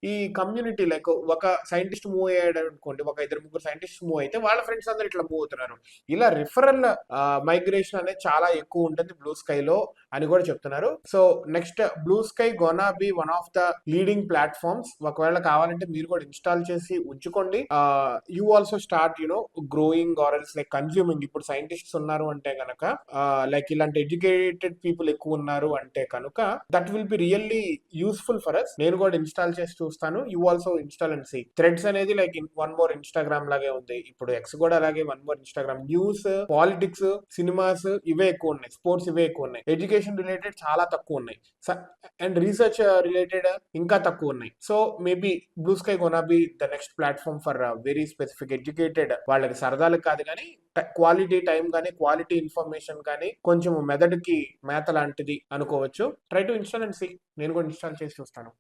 ఈ community like ఒక scientist move అయ్యాడు అనుకోండి, ఒక ఇద్దరు ముగ్గురు సైంటిస్ట్ మూవ్ అయితే వాళ్ళ ఫ్రెండ్స్ అందరు ఇట్లా మూవ్ అవుతున్నారు. ఇలా రిఫరల్ మైగ్రేషన్ అనేది చాలా ఎక్కువ ఉంటుంది బ్లూ స్కై లో అని కూడా చెప్తున్నారు. So next blue Sky gonna B one of the leading platforms. ఒకవేళ కావాలంటే మీరు కూడా ఇన్స్టాల్ చేసి ఉంచుకోండి. You also start growing or else like consuming. ఇప్పుడు సైంటిస్ట్స్ ఉన్నారు అంటే కనుక, లైక్ ఇలాంటి ఎడ్యుకేటెడ్ పీపుల్ ఎక్కువ ఉన్నారు అంటే కనుక, that will be really useful for us. నేను కూడా ఇన్స్టాల్ చేసి చూస్తాను. You also install and see. Threads అనేది లైక్ వన్ మోర్ ఇన్స్టాగ్రామ్ లాగే ఉంది. ఇప్పుడు ఎక్స్ కూడా అలాగే one more Instagram. News, politics, cinemas ఇవే ఎక్కువ ఉన్నాయి. స్పోర్ట్స్ ఇవే ఎక్కువ ఉన్నాయి. ఎడ్యుకేషన్ రిలేటెడ్ చాలా తక్కువ ఉన్నాయి. అండ్ రీసెర్చ్ రిలేటెడ్ ఇంకా తక్కువ ఉన్నాయి. So maybe Blue Sky gonna be the next platform for very specific educated వాళ్ళకి సరదాలకు కాదు కానీ క్వాలిటీ టైం కానీ క్వాలిటీ ఇన్ఫర్మేషన్ కానీ కొంచెం మెదడుకి మేత లాంటిది అనుకోవచ్చు. Try to install and see. నేను కూడా ఇన్స్టాల్ చేసి చూస్తాను.